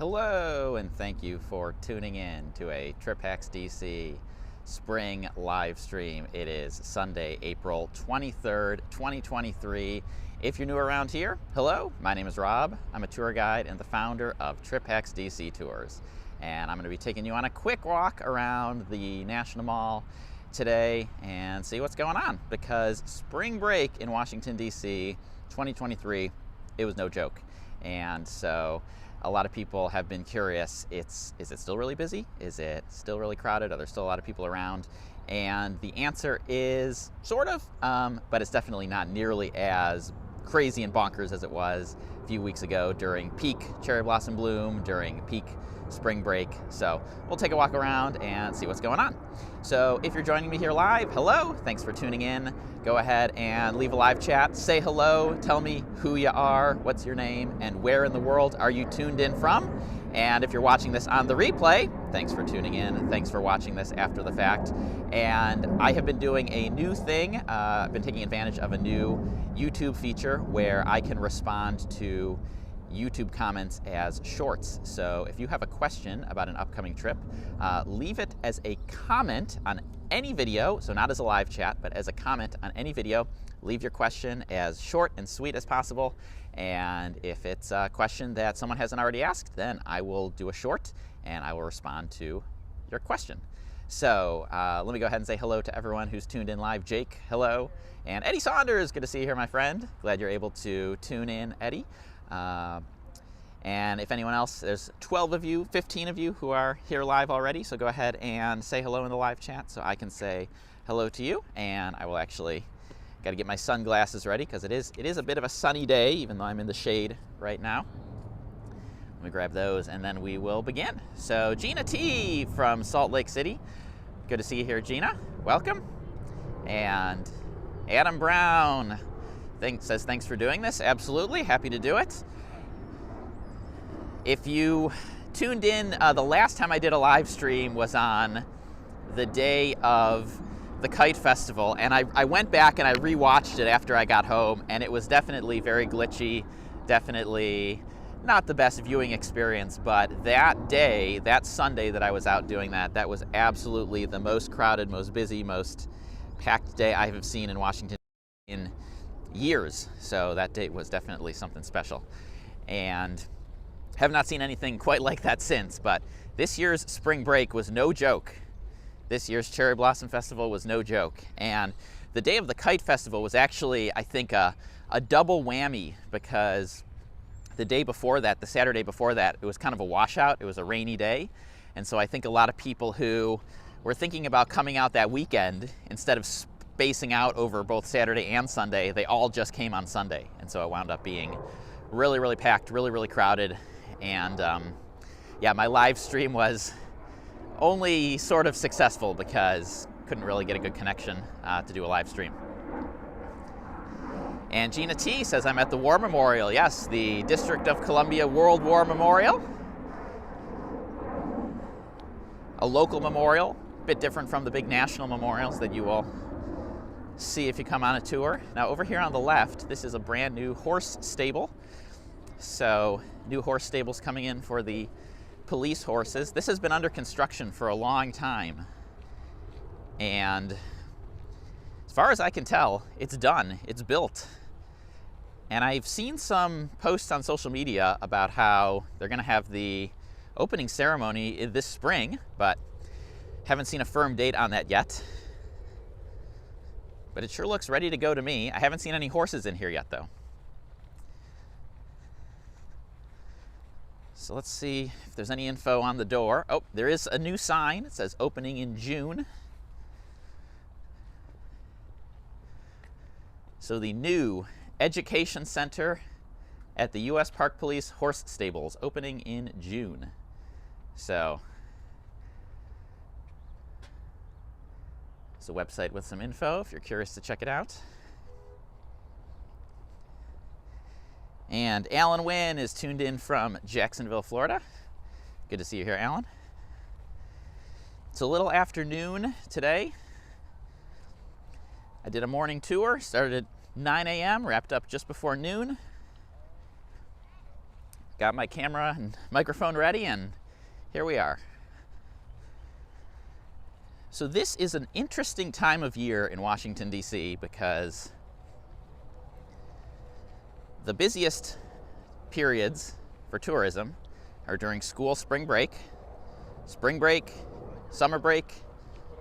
Hello, and thank you for tuning in to a Trip Hacks DC spring live stream. It is Sunday, April 23rd, 2023. If you're new around here, hello, my name is Rob. I'm a tour guide and the founder of Trip Hacks DC Tours. And I'm going to be taking you on a quick walk around the National Mall today and see what's going on, because spring break in Washington, DC 2023, it was no joke. And so a lot of people have been curious, is it still really busy? Is it still really crowded? Are there still a lot of people around? And the answer is sort of, but it's definitely not nearly as crazy and bonkers as it was a few weeks ago during peak cherry blossom bloom, during peak spring break. So we'll take a walk around and see what's going on. So if you're joining me here live, hello, thanks for tuning in. Go ahead and leave a live chat, say hello, tell me who you are, what's your name, and where in the world are you tuned in from. And if you're watching this on the replay, thanks for tuning in, thanks for watching this after the fact. And I have been doing a new thing, I've been taking advantage of a new YouTube feature where I can respond to YouTube comments as shorts. So if you have a question about an upcoming trip, leave it as a comment on any video, so not as a live chat, but as a comment on any video. Leave your question as short and sweet as possible. And if it's a question that someone hasn't already asked, then I will do a short and I will respond to your question. So let me go ahead and say hello to everyone who's tuned in live. Jake, hello. And Eddie Saunders, good to see you here, my friend. Glad you're able to tune in, Eddie. And if anyone else, there's 12 of you, 15 of you who are here live already, so go ahead and say hello in the live chat so I can say hello to you. And I will actually, got to get my sunglasses ready because it is a bit of a sunny day, even though I'm in the shade right now. Let me grab those and then we will begin. So Gina T from Salt Lake City, good to see you here, Gina, welcome. And Adam Brown says thanks for doing this, absolutely, happy to do it. If you tuned in, the last time I did a live stream was on the day of the Kite Festival, and I went back and I rewatched it after I got home, and it was definitely very glitchy, definitely not the best viewing experience, but that day, that Sunday that I was out doing that, that was absolutely the most crowded, most busy, most packed day I have seen in Washington in years. So that date was definitely something special. And have not seen anything quite like that since, but this year's spring break was no joke. This year's Cherry Blossom Festival was no joke. And the day of the Kite Festival was actually, I think, a double whammy, because the day before that, the Saturday before that, it was kind of a washout. It was a rainy day. And so I think a lot of people who were thinking about coming out that weekend, instead of spacing out over both Saturday and Sunday, they all just came on Sunday. And so it wound up being really, really packed, really, really crowded. And yeah, my live stream was only sort of successful because couldn't really get a good connection to do a live stream. And Gina T says, I'm at the War Memorial. Yes, the District of Columbia World War Memorial. A local memorial, a bit different from the big national memorials that you will see if you come on a tour. Now over here on the left, this is a brand new horse stable. So new horse stables coming in for the police horses. This has been under construction for a long time. And as far as I can tell, it's done, it's built. And I've seen some posts on social media about how they're gonna have the opening ceremony this spring, but haven't seen a firm date on that yet. But it sure looks ready to go to me. I haven't seen any horses in here yet though. So let's see if there's any info on the door. Oh, there is a new sign. It says opening in June. So the new Education Center at the U.S. Park Police Horse Stables, opening in June. So it's a website with some info if you're curious to check it out. And Alan Wynn is tuned in from Jacksonville, Florida. Good to see you here, Alan. It's a little afternoon today. I did a morning tour, started at 9 a.m., wrapped up just before noon. Got my camera and microphone ready, and here we are. So this is an interesting time of year in Washington, D.C. because the busiest periods for tourism are during school spring break, summer break,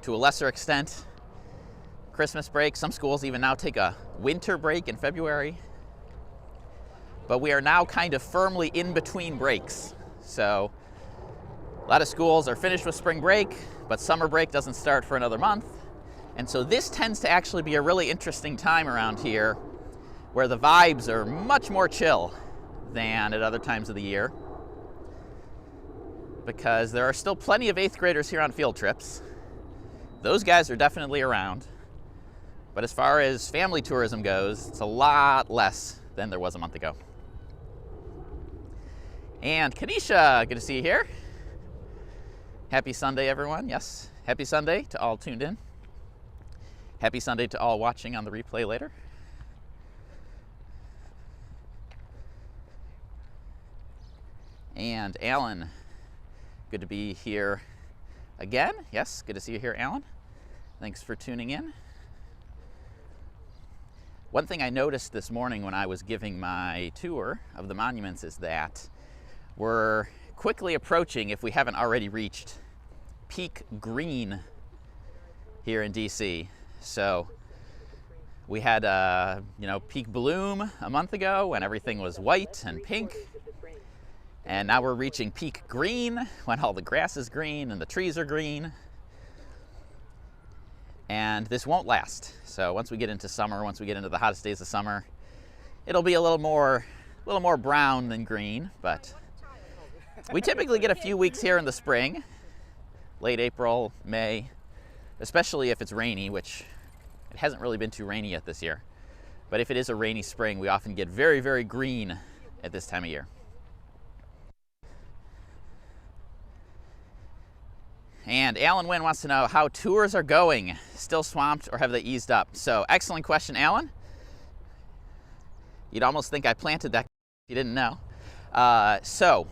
to a lesser extent, Christmas break. Some schools even now take a winter break in February. But we are now kind of firmly in between breaks. So a lot of schools are finished with spring break, but summer break doesn't start for another month. And so this tends to actually be a really interesting time around here where the vibes are much more chill than at other times of the year, because there are still plenty of 8th graders here on field trips. Those guys are definitely around. But as far as family tourism goes, it's a lot less than there was a month ago. And Kanisha, good to see you here. Happy Sunday, everyone. Yes, happy Sunday to all tuned in. Happy Sunday to all watching on the replay later. And Alan, good to be here again. Yes, good to see you here, Alan. Thanks for tuning in. One thing I noticed this morning when I was giving my tour of the monuments is that we're quickly approaching, if we haven't already reached, peak green here in DC. So we had peak bloom a month ago when everything was white and pink. And now we're reaching peak green when all the grass is green and the trees are green. And this won't last. So once we get into summer, once we get into the hottest days of summer, it'll be a little more brown than green. But we typically get a few weeks here in the spring, late April, May, especially if it's rainy, which it hasn't really been too rainy yet this year. But if it is a rainy spring, we often get very, very green at this time of year. And Alan Wynn wants to know how tours are going. Still swamped or have they eased up? So excellent question, Alan. You'd almost think I planted that if you didn't know. So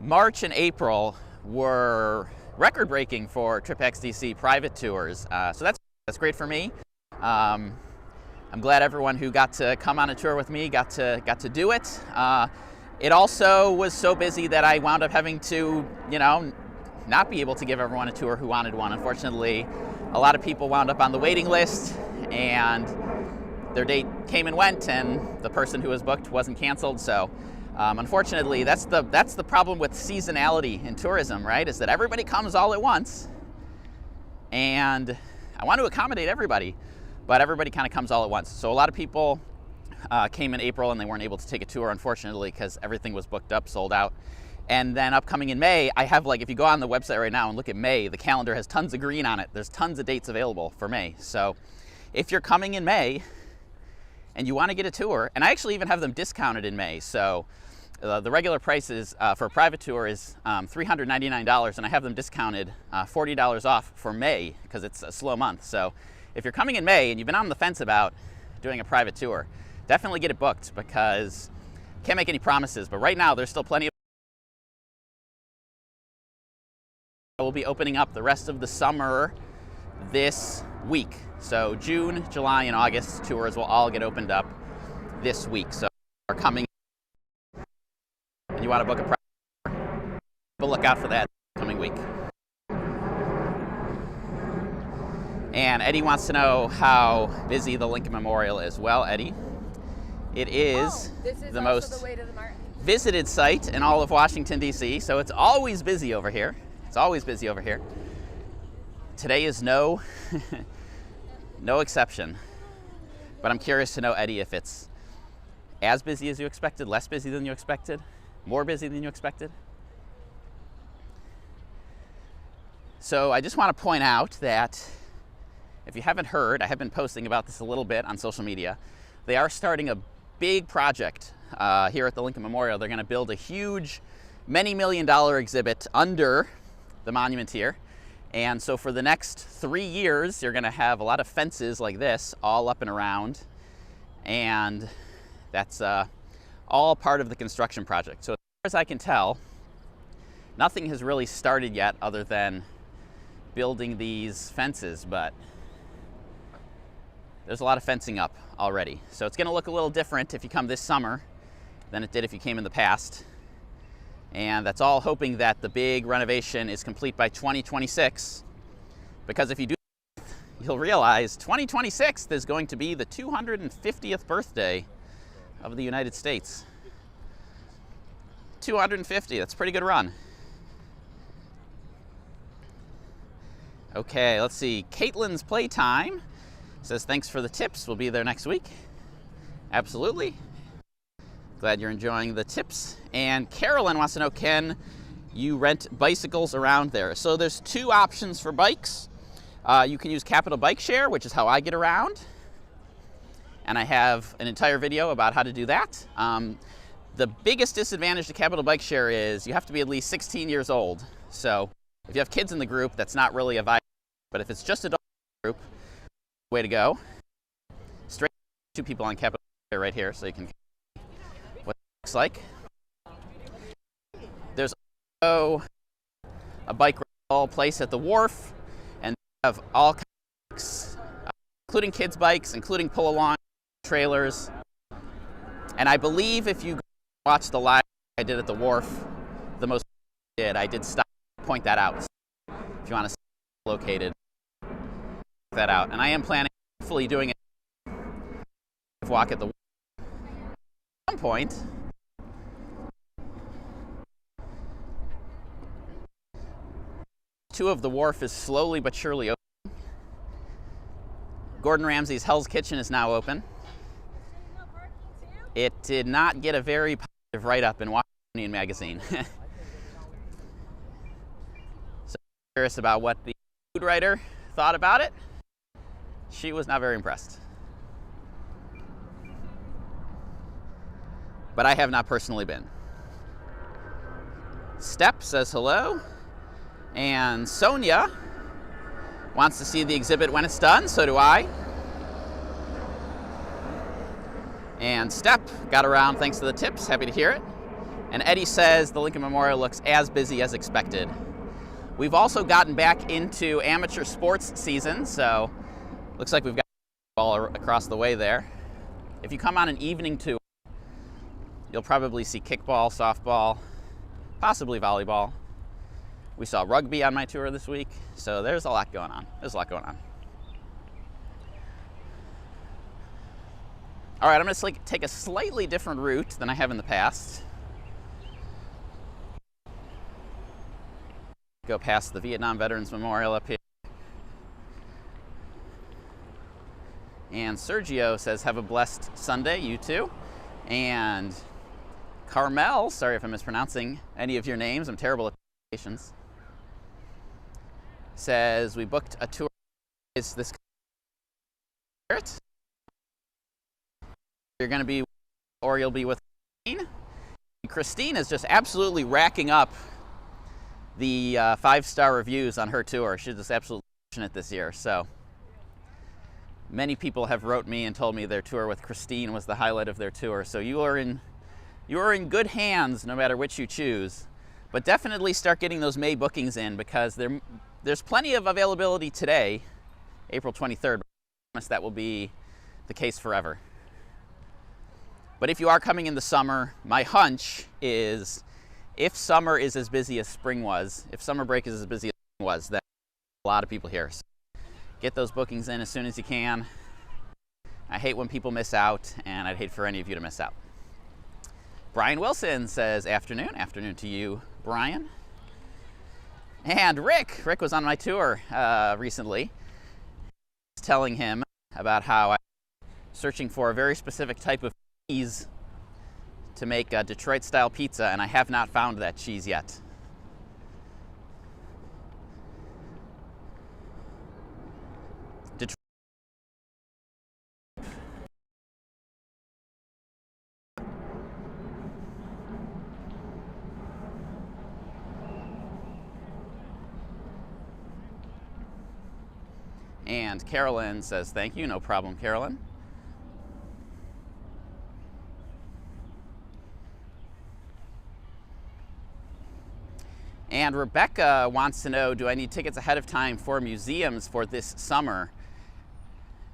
March and April were record-breaking for TripX DC private tours. So that's great for me. I'm glad everyone who got to come on a tour with me got to do it. It also was so busy that I wound up having to, not be able to give everyone a tour who wanted one. Unfortunately, a lot of people wound up on the waiting list and their date came and went and the person who was booked wasn't canceled. So unfortunately, that's the problem with seasonality in tourism, right? Is that everybody comes all at once, and I want to accommodate everybody, but everybody kind of comes all at once. So a lot of people came in April and they weren't able to take a tour, unfortunately, because everything was booked up, sold out. And then upcoming in May, I have, if you go on the website right now and look at May, the calendar has tons of green on it. There's tons of dates available for May. So if you're coming in May and you want to get a tour, and I actually even have them discounted in May. So the regular price is, for a private tour is $399, and I have them discounted $40 off for May because it's a slow month. So if you're coming in May and you've been on the fence about doing a private tour, definitely get it booked, because I can't make any promises, but right now there's still plenty of. We'll be opening up the rest of the summer this week. So June, July, and August tours will all get opened up this week. So are coming, and you want to book a private tour, but look out for that coming week. And Eddie wants to know how busy the Lincoln Memorial is. Well, Eddie, it is, the most visited site in all of Washington, D.C., so it's always busy over here. It's always busy over here. Today is no exception. But I'm curious to know, Eddie, if it's as busy as you expected, less busy than you expected, more busy than you expected. So I just want to point out that if you haven't heard, I have been posting about this a little bit on social media. They are starting a big project here at the Lincoln Memorial. They're going to build a huge, many $million-dollar exhibit under the monument here. And so for the next 3 years, you're going to have a lot of fences like this all up and around. And that's all all part of the construction project. So as far as I can tell, nothing has really started yet other than building these fences, but there's a lot of fencing up already. So it's going to look a little different if you come this summer than it did if you came in the past. And that's all hoping that the big renovation is complete by 2026, because if you do, you'll realize 2026 is going to be the 250th birthday of the United States. 250, that's a pretty good run. Okay, let's see. Caitlin's Playtime says, thanks for the tips. We'll be there next week. Absolutely. Glad you're enjoying the tips. And Carolyn wants to know, can you rent bicycles around there? So there's two options for bikes. You can use Capital Bike Share, which is how I get around. And I have an entire video about how to do that. The biggest disadvantage to Capital Bike Share is you have to be at least 16 years old. So if you have kids in the group, that's not really a viable. But if it's just adult group, way to go. Straight two people on Capital Bike Share right here, so you can see what it looks like. There's also a bike rental place at the Wharf, and they have all kinds of bikes, including kids' bikes, including pull-along trailers. And I believe if you watch the live I did at the Wharf, the most I did stop and point that out. So if you want to see where it's located, check that out. And I am planning, hopefully, doing a walk at the Wharf at some point. Two of the Wharf is slowly but surely open. Gordon Ramsay's Hell's Kitchen is now open. It did not get a very positive write-up in Washington magazine. So I'm curious about what the food writer thought about it. She was not very impressed. But I have not personally been. Step says hello. And Sonia wants to see the exhibit when it's done, so do I. And Step got around thanks to the tips, happy to hear it. And Eddie says the Lincoln Memorial looks as busy as expected. We've also gotten back into amateur sports season, so looks like we've got all across the way there. If you come on an evening tour, you'll probably see kickball, softball, possibly volleyball. We saw rugby on my tour this week, so there's a lot going on. There's a lot going on. All right, I'm going to take a slightly different route than I have in the past. Go past the Vietnam Veterans Memorial up here. And Sergio says, have a blessed Sunday, you too. And Carmel, sorry if I'm mispronouncing any of your names, I'm terrible at pronunciations, says, we booked a tour. Is this you're going to be, or you'll be with Christine. Christine is just absolutely racking up the 5-star reviews on her tour. She's just absolutely passionate this year. So many people have wrote me and told me their tour with Christine was the highlight of their tour. So you are in good hands no matter which you choose. But definitely start getting those May bookings in, because there's plenty of availability today, April 23rd. But I promise that will be the case forever. But if you are coming in the summer, my hunch is if summer is as busy as spring was, if summer break is as busy as spring was, then a lot of people here. So get those bookings in as soon as you can. I hate when people miss out, and I'd hate for any of you to miss out. Brian Wilson says, afternoon. Afternoon to you, Brian. And Rick was on my tour recently. I was telling him about how I'm searching for a very specific type of cheese to make a Detroit-style pizza, and I have not found that cheese yet. Detroit. And Carolyn says, thank you, no problem, Carolyn. And Rebecca wants to know, do I need tickets ahead of time for museums for this summer?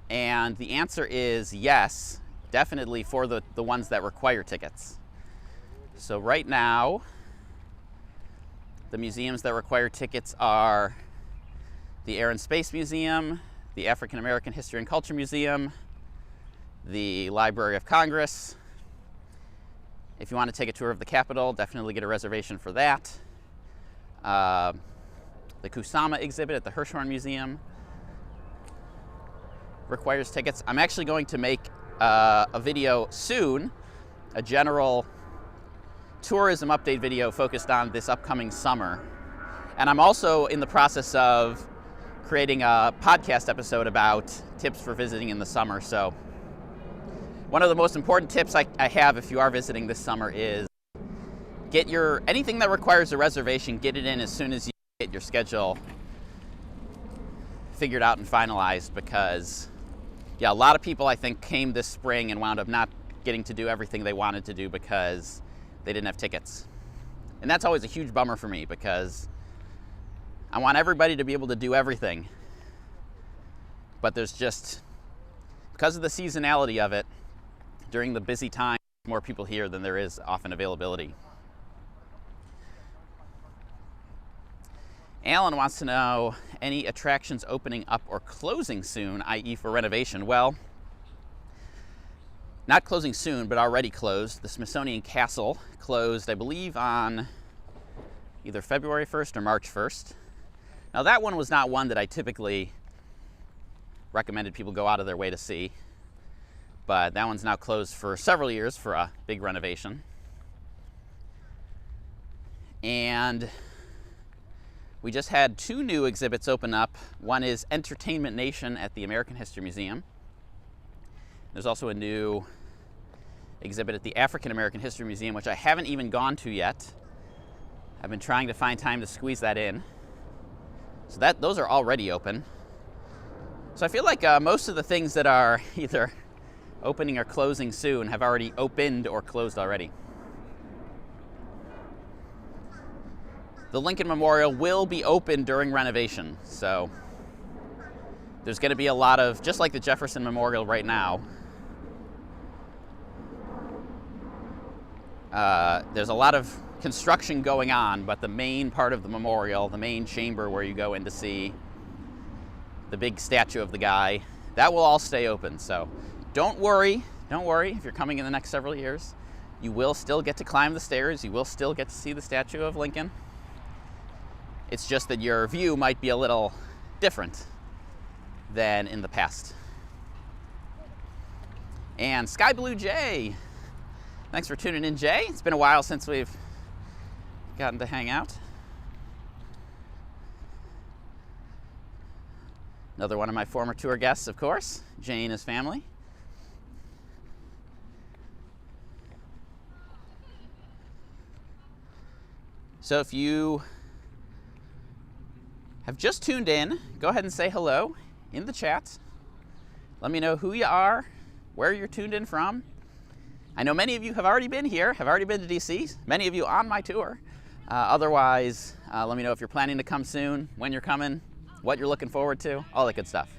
And the answer is yes, definitely for the ones that require tickets. So right now, the museums that require tickets are the Air and Space Museum, the African American History and Culture Museum, the Library of Congress. If you want to take a tour of the Capitol, definitely get a reservation for that. The Kusama exhibit at the Hirshhorn Museum requires tickets. I'm actually going to make a video soon, a general tourism update video focused on this upcoming summer. And I'm also in the process of creating a podcast episode about tips for visiting in the summer. So one of the most important tips I have if you are visiting this summer is get anything that requires a reservation, get it in as soon as you get your schedule figured out and finalized, because yeah, a lot of people I think came this spring and wound up not getting to do everything they wanted to do because they didn't have tickets. And that's always a huge bummer for me, because I want everybody to be able to do everything. But there's just, because of the seasonality of it, during the busy time, more people here than there is often availability. Alan wants to know, any attractions opening up or closing soon, i.e. for renovation? Well, not closing soon, but already closed. The Smithsonian Castle closed, I believe, on either February 1st or March 1st. Now that one was not one that I typically recommended people go out of their way to see, but that one's now closed for several years for a big renovation. And we just had 2 new exhibits open up. One is Entertainment Nation at the American History Museum. There's also a new exhibit at the African American History Museum, which I haven't even gone to yet. I've been trying to find time to squeeze that in. So those are already open. So I feel like most of the things that are either opening or closing soon have already opened or closed already. The Lincoln Memorial will be open during renovation, so there's going to be a lot of, just like the Jefferson Memorial right now, there's a lot of construction going on, but the main part of the memorial, the main chamber where you go in to see the big statue of the guy, that will all stay open. So don't worry if you're coming in the next several years. You will still get to climb the stairs, you will still get to see the statue of Lincoln. It's just that your view might be a little different than in the past. And Sky Blue Jay, thanks for tuning in, Jay. It's been a while since we've gotten to hang out. Another one of my former tour guests, of course, Jay and his family. So if you have just tuned in, go ahead and say hello in the chat. Let me know who you are, where you're tuned in from. I know many of you have already been here, have already been to DC, many of you on my tour. Otherwise, let me know if you're planning to come soon, when you're coming, what you're looking forward to, all that good stuff.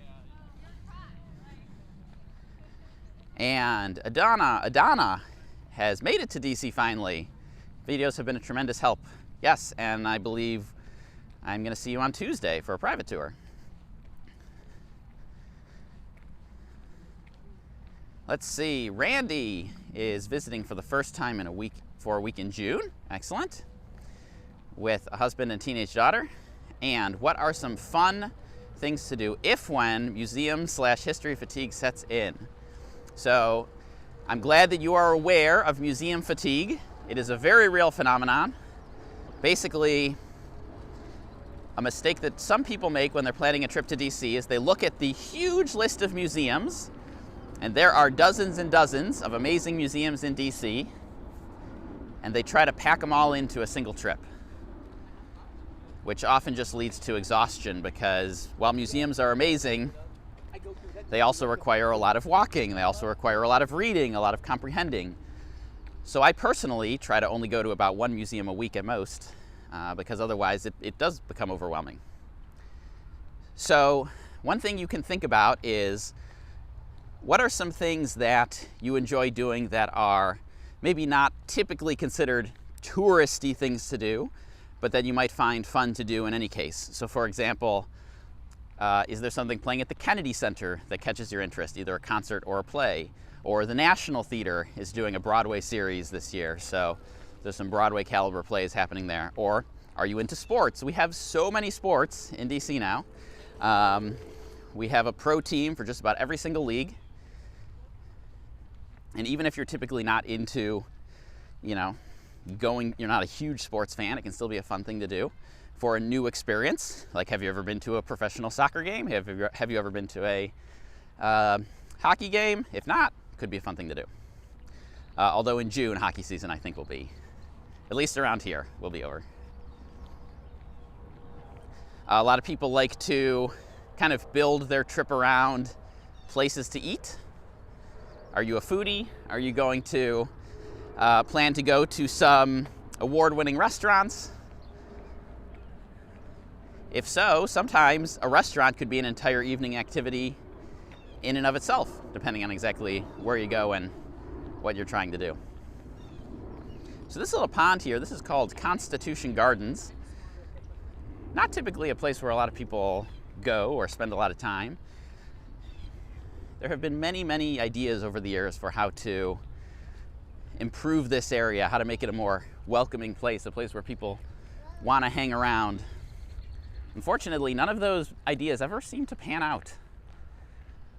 And Adana has made it to DC finally. Videos have been a tremendous help. Yes, and I believe I'm going to see you on Tuesday for a private tour. Let's see, Randy is visiting for the first time for a week in June. Excellent. With a husband and teenage daughter. And what are some fun things to do when museum/history fatigue sets in? So I'm glad that you are aware of museum fatigue. It is a very real phenomenon. Basically, a mistake that some people make when they're planning a trip to DC is they look at the huge list of museums, and there are dozens and dozens of amazing museums in DC, and they try to pack them all into a single trip, which often just leads to exhaustion, because while museums are amazing, they also require a lot of walking, they also require a lot of reading, a lot of comprehending. So I personally try to only go to about one museum a week at most. because otherwise it does become overwhelming. So one thing you can think about is, what are some things that you enjoy doing that are maybe not typically considered touristy things to do, but that you might find fun to do in any case? So for example, is there something playing at the Kennedy Center that catches your interest, either a concert or a play? Or the National Theater is doing a Broadway series this year, so there's some Broadway caliber plays happening there. Or are you into sports? We have so many sports in DC now. We have a pro team for just about every single league. And even if you're typically not into, you're not a huge sports fan, it can still be a fun thing to do for a new experience. Like, have you ever been to a professional soccer game? Have you ever been to a hockey game? If not, could be a fun thing to do. Although in June, hockey season I think will be, at least around here, will be over. A lot of people like to kind of build their trip around places to eat. Are you a foodie? Are you going to plan to go to some award-winning restaurants? If so, sometimes a restaurant could be an entire evening activity in and of itself, depending on exactly where you go and what you're trying to do. So this little pond here, this is called Constitution Gardens. Not typically a place where a lot of people go or spend a lot of time. There have been many, many ideas over the years for how to improve this area, how to make it a more welcoming place, a place where people want to hang around. Unfortunately, none of those ideas ever seem to pan out.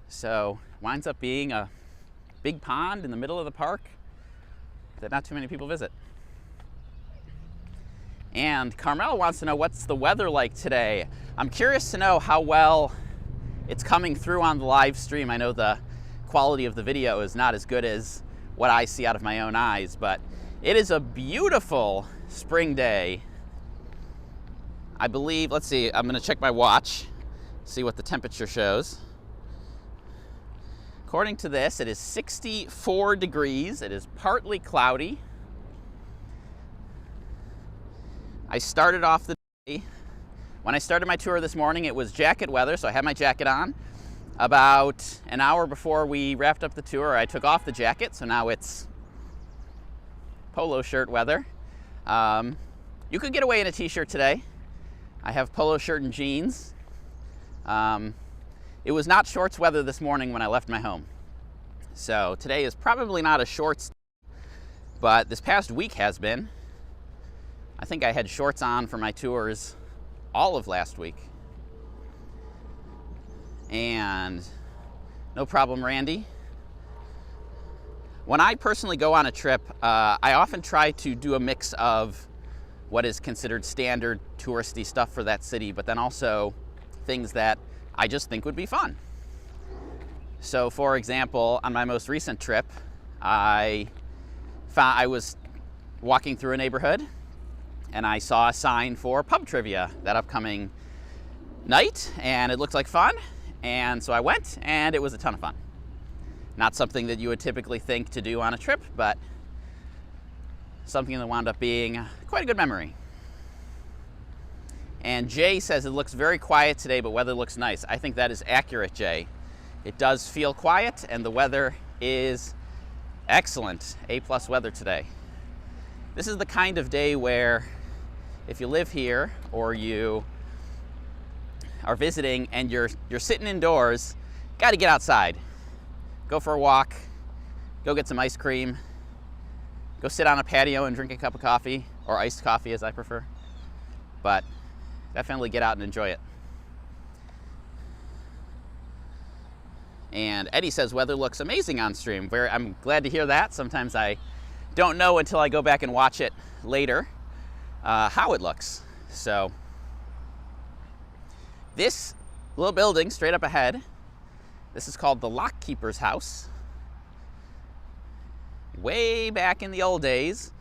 So it winds up being a big pond in the middle of the park that not too many people visit. And Carmel wants to know, what's the weather like today? I'm curious to know how well it's coming through on the live stream. I know the quality of the video is not as good as what I see out of my own eyes, but it is a beautiful spring day. I believe, let's see, I'm going to check my watch, see what the temperature shows. According to this, it is 64 degrees. It is partly cloudy. I started off the day, when I started my tour this morning, it was jacket weather, so I had my jacket on. About an hour before we wrapped up the tour, I took off the jacket, so now it's polo shirt weather. You could get away in a t-shirt today. I have polo shirt and jeans. It was not shorts weather this morning when I left my home. So today is probably not a shorts, but this past week has been. I think I had shorts on for my tours all of last week. And no problem, Randy. When I personally go on a trip, I often try to do a mix of what is considered standard touristy stuff for that city, but then also things that I just think would be fun. So for example, on my most recent trip, I was walking through a neighborhood and I saw a sign for pub trivia that upcoming night, and it looked like fun, and so I went, and it was a ton of fun. Not something that you would typically think to do on a trip, but something that wound up being quite a good memory. And Jay says it looks very quiet today, but weather looks nice. I think that is accurate, Jay. It does feel quiet, and the weather is excellent. A+ weather today. This is the kind of day where, if you live here or you are visiting and you're sitting indoors, got to get outside. Go for a walk, go get some ice cream, go sit on a patio and drink a cup of coffee, or iced coffee as I prefer. But definitely get out and enjoy it. And Eddie says weather looks amazing on stream. I'm glad to hear that. Sometimes I don't know until I go back and watch it later how it looks. So this little building straight up ahead, this is called the Lockkeeper's House. Way back in the old days,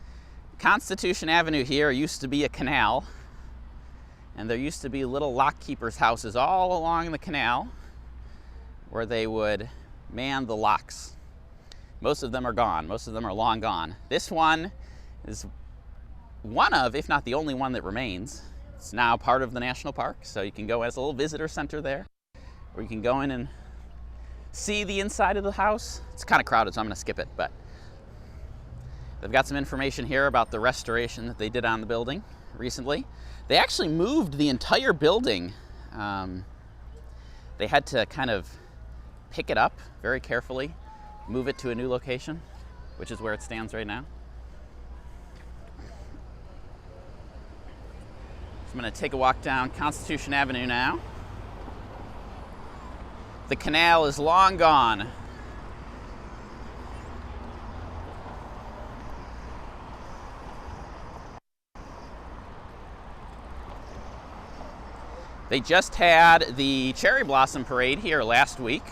Constitution Avenue here used to be a canal, and there used to be little lockkeepers' houses all along the canal where they would man the locks. Most of them are gone. Most of them are long gone. This one is one of, if not the only one that remains. It's now part of the national park, so you can go as a little visitor center there, or you can go in and see the inside of the house. It's kind of crowded, so I'm going to skip it, but they've got some information here about the restoration that they did on the building recently. They actually moved the entire building. They had to kind of pick it up very carefully, move it to a new location, which is where it stands right now. So I'm going to take a walk down Constitution Avenue now. The canal is long gone. They just had the cherry blossom parade here last week.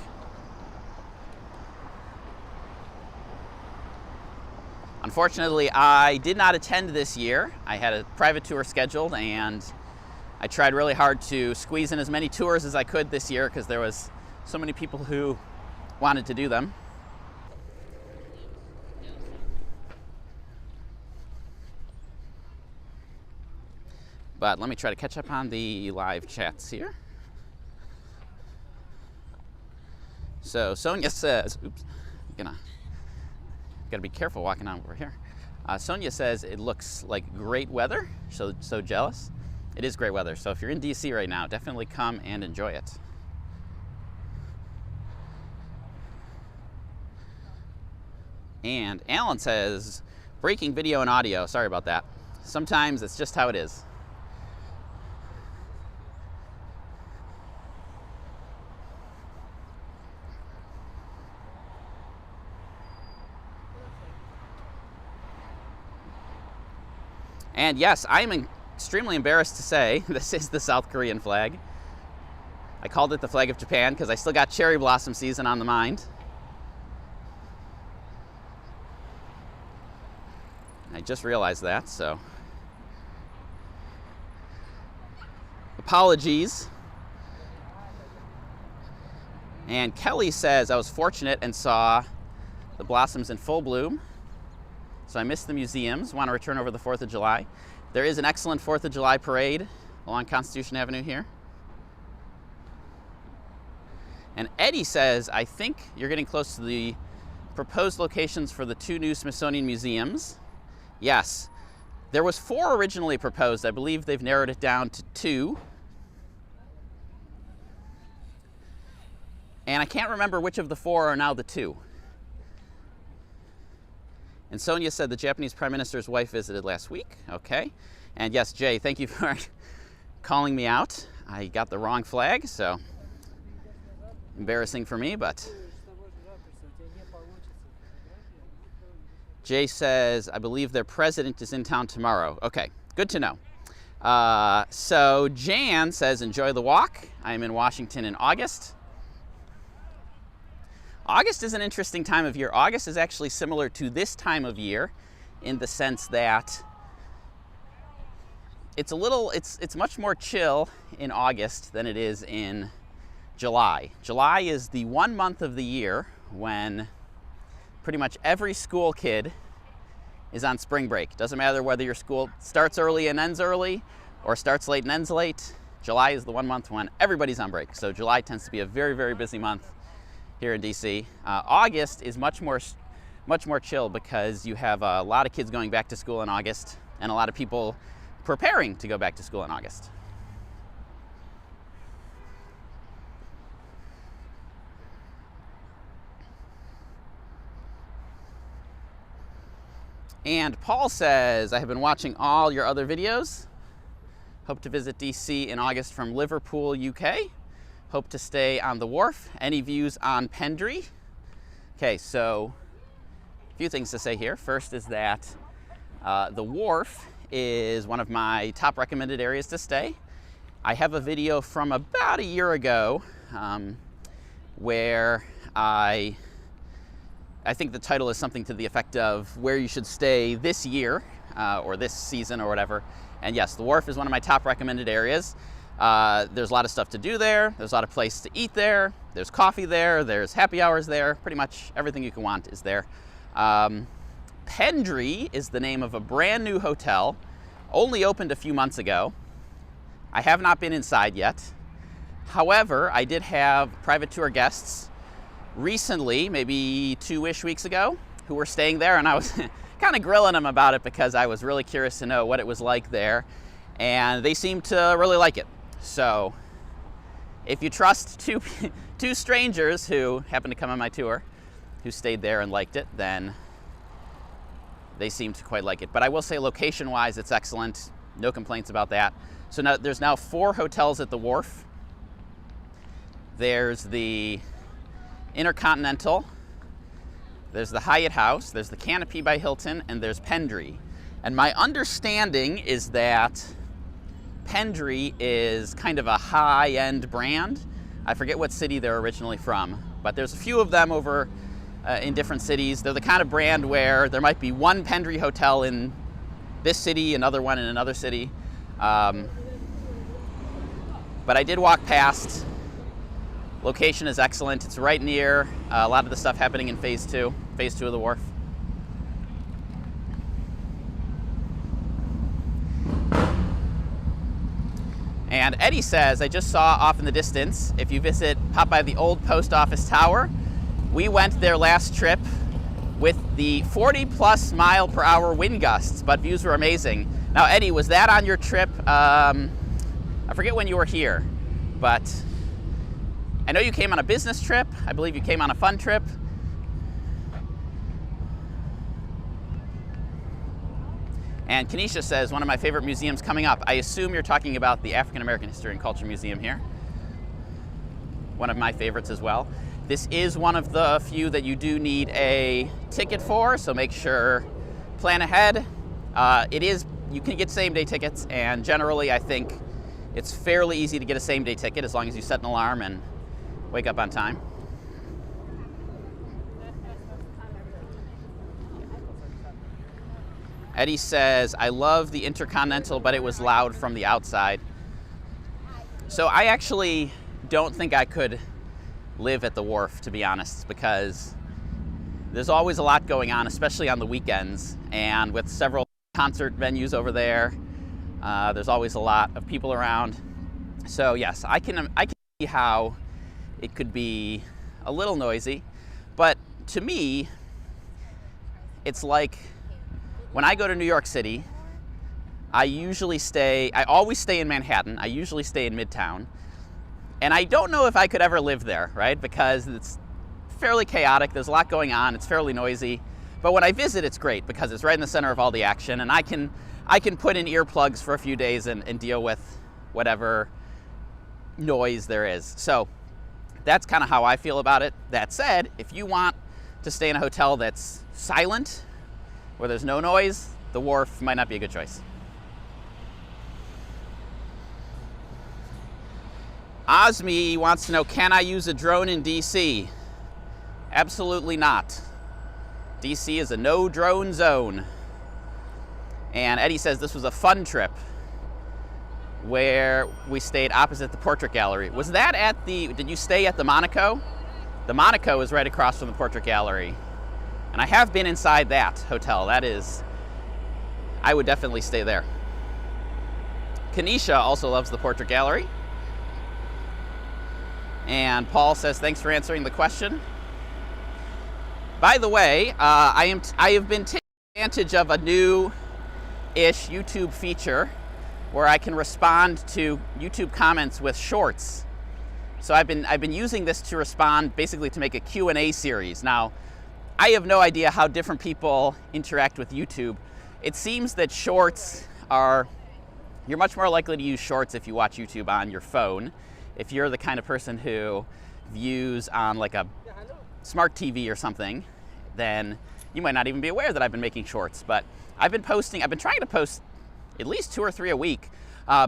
Unfortunately, I did not attend this year. I had a private tour scheduled, and I tried really hard to squeeze in as many tours as I could this year because there was so many people who wanted to do them. But let me try to catch up on the live chats here. So Sonia says, oops, gotta be careful walking on over here. Sonia says it looks like great weather, so jealous. It is great weather, so if you're in DC right now, definitely come and enjoy it. And Alan says, breaking video and audio. Sorry about that. Sometimes it's just how it is. And yes, I am extremely embarrassed to say this is the South Korean flag. I called it the flag of Japan because I still got cherry blossom season on the mind. I just realized that, so apologies. And Kelly says, I was fortunate and saw the blossoms in full bloom. So I missed the museums, want to return over the 4th of July. There is an excellent 4th of July parade along Constitution Avenue here. And Eddie says, I think you're getting close to the proposed locations for the 2 new Smithsonian museums. Yes, there was 4 originally proposed. I believe they've narrowed it down to 2. And I can't remember which of the 4 are now the 2. And Sonia said the Japanese Prime Minister's wife visited last week. Okay. And yes, Jay, thank you for calling me out. I got the wrong flag, so embarrassing for me, but Jay says, I believe their president is in town tomorrow. Okay, good to know. So Jan says, enjoy the walk. I am in Washington in August. August is an interesting time of year. August is actually similar to this time of year in the sense that it's much more chill in August than it is in July. July is the one month of the year when pretty much every school kid is on spring break. Doesn't matter whether your school starts early and ends early or starts late and ends late. July is the one month when everybody's on break. So July tends to be a very, very busy month here in DC. August is much more chill because you have a lot of kids going back to school in August and a lot of people preparing to go back to school in August. And Paul says, I have been watching all your other videos. Hope to visit DC in August from Liverpool, UK. Hope to stay on the Wharf. Any views on Pendry? Okay, so a few things to say here. First is that the Wharf is one of my top recommended areas to stay. I have a video from about a year ago where I think the title is something to the effect of where you should stay this year or this season or whatever. And yes, the Wharf is one of my top recommended areas. There's a lot of stuff to do there. There's a lot of places to eat there. There's coffee there. There's happy hours there. Pretty much everything you can want is there. Pendry is the name of a brand new hotel only opened a few months ago. I have not been inside yet. However, I did have private tour guests recently, maybe 2-ish weeks ago, who were staying there, and I was kind of grilling them about it because I was really curious to know what it was like there, and they seemed to really like it. So if you trust two strangers who happened to come on my tour, who stayed there and liked it, then they seem to quite like it. But I will say, location-wise, it's excellent. No complaints about that. So now, there's now 4 hotels at the Wharf. There's the Intercontinental, there's the Hyatt House, there's the Canopy by Hilton, and there's Pendry. And my understanding is that Pendry is kind of a high-end brand. I forget what city they're originally from, but there's a few of them over in different cities. They're the kind of brand where there might be one Pendry hotel in this city, another one in another city. But I did walk past. Location is excellent. It's right near a lot of the stuff happening in phase 2 of the Wharf. And Eddie says, I just saw off in the distance, if you pop by the old post office tower. We went there last trip with the 40+ mile per hour wind gusts, but views were amazing. Now, Eddie, was that on your trip? I forget when you were here, but I know you came on a business trip. I believe you came on a fun trip. And Kenesha says, one of my favorite museums coming up. I assume you're talking about the African American History and Culture Museum here. One of my favorites as well. This is one of the few that you do need a ticket for, so make sure, plan ahead. You can get same-day tickets, and generally I think it's fairly easy to get a same-day ticket as long as you set an alarm and wake up on time. Eddie says, I love the Intercontinental, but it was loud from the outside. So I actually don't think I could live at the Wharf, to be honest, because there's always a lot going on, especially on the weekends, and with several concert venues over there, there's always a lot of people around. So yes, I can see how it could be a little noisy, but to me, it's like when I go to New York City, I always stay in Manhattan. I usually stay in Midtown. And I don't know if I could ever live there, right? Because it's fairly chaotic. There's a lot going on. It's fairly noisy. But when I visit, it's great because it's right in the center of all the action. And I can put in earplugs for a few days and deal with whatever noise there is. So that's kind of how I feel about it. That said, if you want to stay in a hotel that's silent, where there's no noise, the Wharf might not be a good choice. Osmi wants to know, can I use a drone in DC? Absolutely not. DC is a no drone zone. And Eddie says this was a fun trip where we stayed opposite the Portrait Gallery. Was that did you stay at the Monaco? The Monaco is right across from the Portrait Gallery. And I have been inside that hotel. I would definitely stay there. Kenesha also loves the Portrait Gallery. And Paul says, thanks for answering the question. By the way, I have been taking advantage of a new-ish YouTube feature where I can respond to YouTube comments with shorts. So I've been using this to respond, basically to make a Q&A series. Now, I have no idea how different people interact with YouTube. It seems that you're much more likely to use shorts if you watch YouTube on your phone. If you're the kind of person who views on like a smart TV or something, then you might not even be aware that I've been making shorts. But I've been trying to post at least 2 or 3 a week,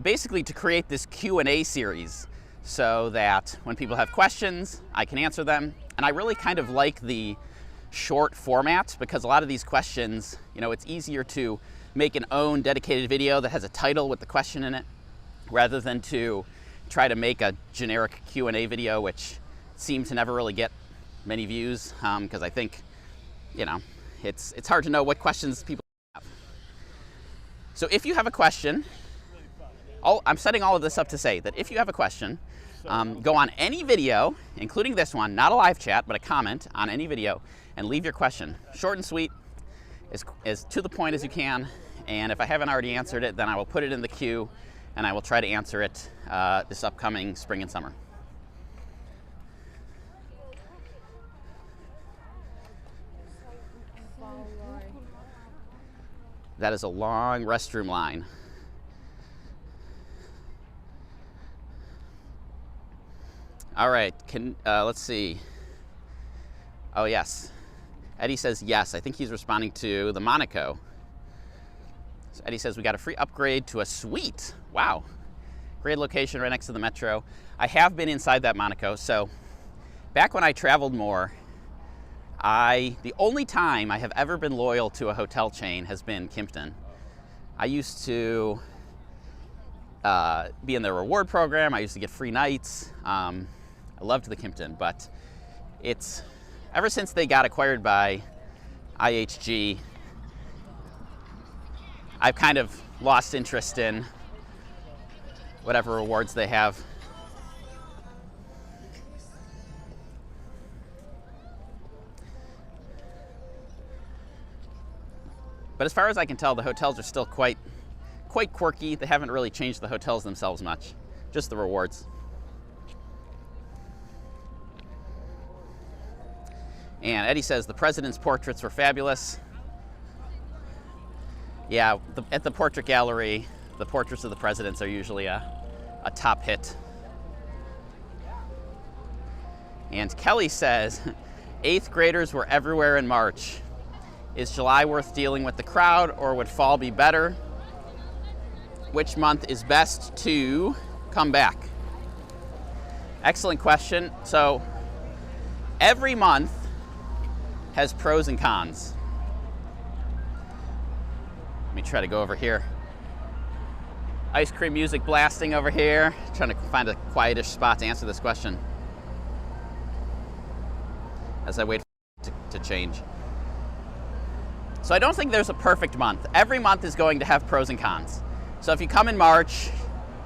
basically to create this Q&A series so that when people have questions, I can answer them. And I really kind of like the short format because a lot of these questions, it's easier to make an own dedicated video that has a title with the question in it rather than to try to make a generic Q&A video, which seems to never really get many views because I think, it's hard to know what questions people have. So if you have a question, I'm setting all of this up to say that if you have a question, go on any video, including this one, not a live chat, but a comment on any video, and leave your question. Short and sweet, as to the point as you can, and if I haven't already answered it, then I will put it in the queue, and I will try to answer it this upcoming spring and summer. That is a long restroom line. All right, let's see. Oh, yes. Eddie says yes. I think he's responding to the Monaco. So Eddie says we got a free upgrade to a suite. Wow. Great location right next to the metro. I have been inside that Monaco. So back when I traveled more, the only time I have ever been loyal to a hotel chain has been Kimpton. I used to be in their reward program. I used to get free nights. I loved the Kimpton, but it's ever since they got acquired by IHG, I've kind of lost interest in whatever rewards they have. But as far as I can tell, the hotels are still quite quirky. They haven't really changed the hotels themselves much, just the rewards. And Eddie says the president's portraits were fabulous. Yeah, at the portrait gallery, the portraits of the presidents are usually a top hit. And Kelly says, 8th graders were everywhere in March. Is July worth dealing with the crowd, or would fall be better? Which month is best to come back? Excellent question. So every month has pros and cons. Let me try to go over here. Ice cream music blasting over here. Trying to find a quietish spot to answer this question as I wait for it to change. So I don't think there's a perfect month. Every month is going to have pros and cons. So if you come in March,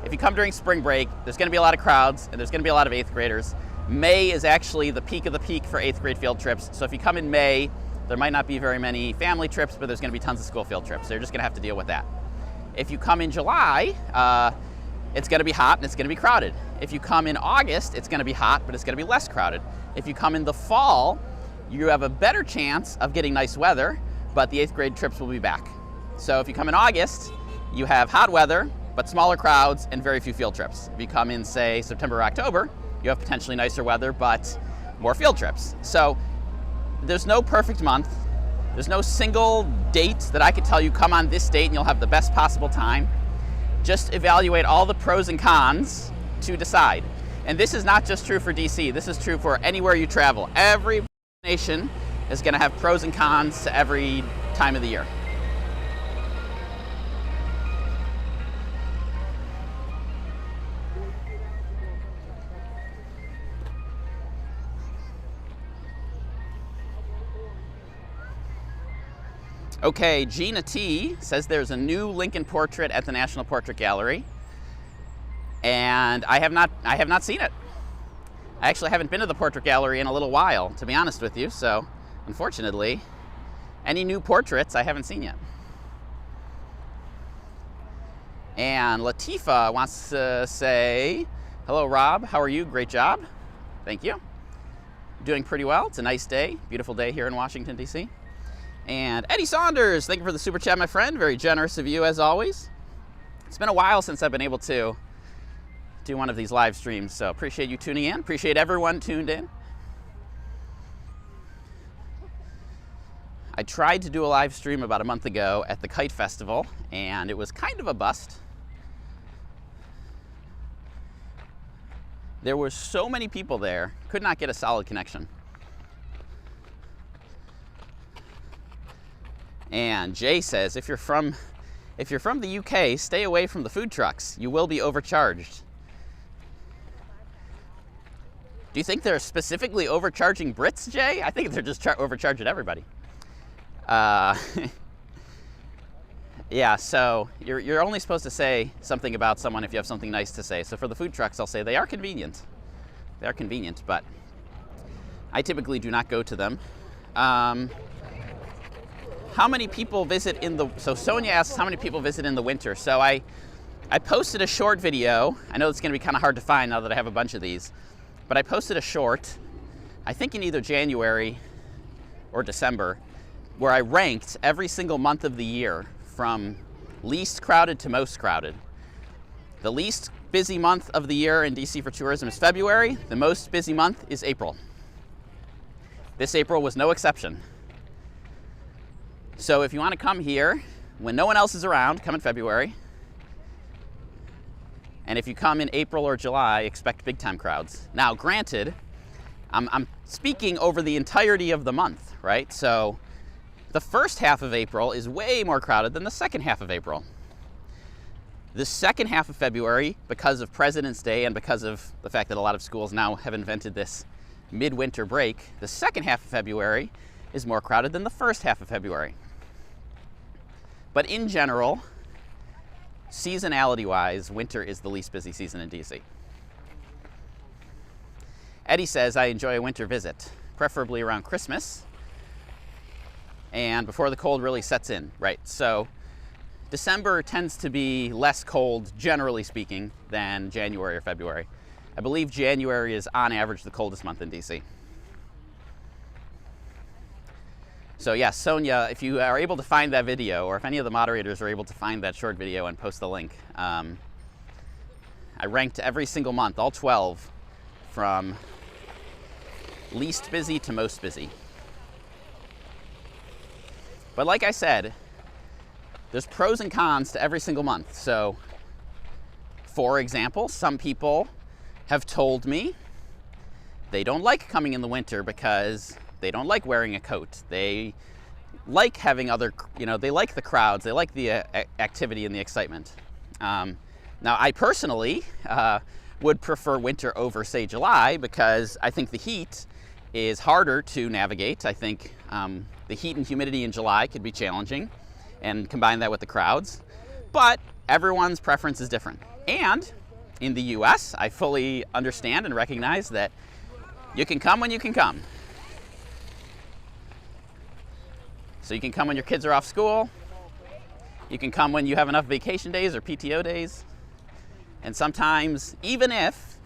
if you come during spring break, there's going to be a lot of crowds and there's going to be a lot of 8th graders. May is actually the peak of the peak for 8th grade field trips. So if you come in May, there might not be very many family trips, but there's going to be tons of school field trips. So you're just going to have to deal with that. If you come in July, it's going to be hot and it's going to be crowded. If you come in August, it's going to be hot, but it's going to be less crowded. If you come in the fall, you have a better chance of getting nice weather, but the 8th grade trips will be back. So if you come in August, you have hot weather, but smaller crowds and very few field trips. If you come in, say, September or October, you have potentially nicer weather, but more field trips. So there's no perfect month. There's no single date that I could tell you, come on this date and you'll have the best possible time. Just evaluate all the pros and cons to decide. And this is not just true for DC. This is true for anywhere you travel. Every nation is going to have pros and cons to every time of the year. Okay, Gina T says there's a new Lincoln portrait at the National Portrait Gallery, and I have not seen it. I actually haven't been to the Portrait Gallery in a little while, to be honest with you, so unfortunately, any new portraits I haven't seen yet. And Latifa wants to say, hello Rob, how are you? Great job. Thank you. Doing pretty well. It's a nice day, beautiful day here in Washington, D.C. And Eddie Saunders, thank you for the super chat, my friend. Very generous of you, as always. It's been a while since I've been able to do one of these live streams, so appreciate you tuning in. Appreciate everyone tuned in. I tried to do a live stream about a month ago at the Kite Festival, and it was kind of a bust. There were so many people there, could not get a solid connection. And Jay says, if you're from the UK, stay away from the food trucks. You will be overcharged. Do you think they're specifically overcharging Brits, Jay? I think they're just overcharging everybody. Yeah, so you're only supposed to say something about someone if you have something nice to say. So for the food trucks, I'll say they are convenient. They are convenient, but I typically do not go to them. How many people visit in the, so Sonia asks how many people visit in the winter. So I posted a short video. I know it's gonna be kind of hard to find now that I have a bunch of these, but I posted a short, I think in either January or December, where I ranked every single month of the year from least crowded to most crowded. The least busy month of the year in DC for tourism is February. The most busy month is April. This April was no exception. So if you want to come here when no one else is around, come in February. And if you come in April or July, expect big time crowds. Now, granted, I'm speaking over the entirety of the month, right? So the first half of April is way more crowded than the second half of April. The second half of February, because of President's Day and because of the fact that a lot of schools now have invented this midwinter break, the second half of February is more crowded than the first half of February. But in general, seasonality-wise, winter is the least busy season in DC. Eddie says, I enjoy a winter visit, preferably around Christmas and before the cold really sets in, right? So December tends to be less cold, generally speaking, than January or February. I believe January is, on average, the coldest month in DC. So yes, Sonia, if you are able to find that video, or if any of the moderators are able to find that short video and post the link, I ranked every single month, all 12, from least busy to most busy. But like I said, there's pros and cons to every single month. So, for example, some people have told me they don't like coming in the winter because they don't like wearing a coat. They like having other, they like the crowds, they like the activity and the excitement. Now, I personally would prefer winter over, say, July, because I think the heat is harder to navigate. I think the heat and humidity in July could be challenging, and combine that with the crowds. But everyone's preference is different. And in the US, I fully understand and recognize that you can come when you can come. So you can come when your kids are off school. You can come when you have enough vacation days or PTO days. And sometimes, even if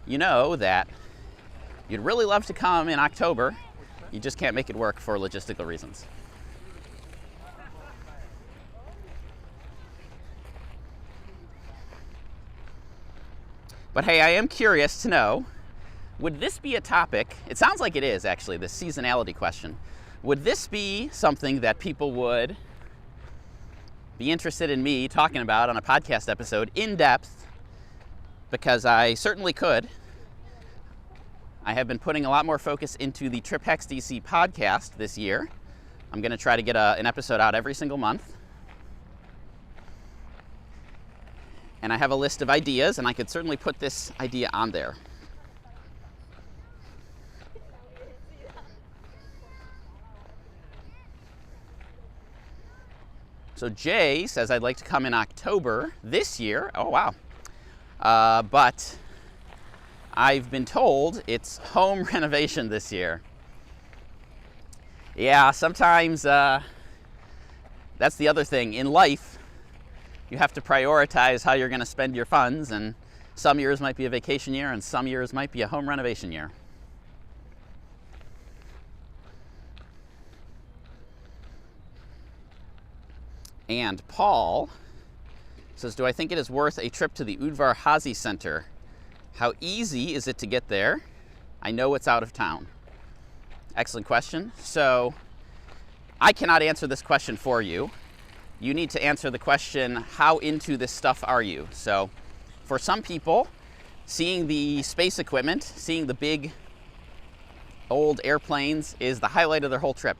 you know that you'd really love to come in October, you just can't make it work for logistical reasons. But hey, I am curious to know, would this be a topic, it sounds like it is actually, the seasonality question. Would this be something that people would be interested in me talking about on a podcast episode in depth? Because I certainly could. I have been putting a lot more focus into the Trip Hacks DC podcast this year. I'm going to try to get an episode out every single month. And I have a list of ideas, and I could certainly put this idea on there. So Jay says, I'd like to come in October this year. Oh, wow. But I've been told it's home renovation this year. Yeah, sometimes that's the other thing. In life, you have to prioritize how you're going to spend your funds, and some years might be a vacation year, and some years might be a home renovation year. And Paul says, do I think it is worth a trip to the Udvar-Hazy Center? How easy is it to get there? I know it's out of town. Excellent question. So I cannot answer this question for you. You need to answer the question, how into this stuff are you? So for some people, seeing the space equipment, seeing the big old airplanes is the highlight of their whole trip.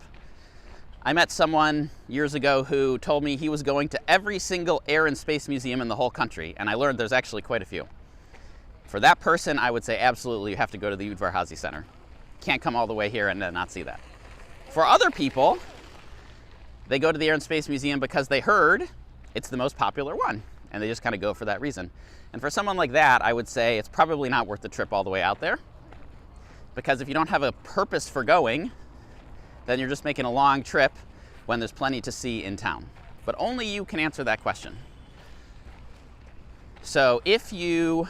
I met someone years ago who told me he was going to every single air and space museum in the whole country, and I learned there's actually quite a few. For that person, I would say absolutely you have to go to the Udvar-Hazy Center. Can't come all the way here and not see that. For other people, they go to the Air and Space Museum because they heard it's the most popular one, and they just kind of go for that reason. And for someone like that, I would say it's probably not worth the trip all the way out there, because if you don't have a purpose for going, then you're just making a long trip when there's plenty to see in town. But only you can answer that question. So if you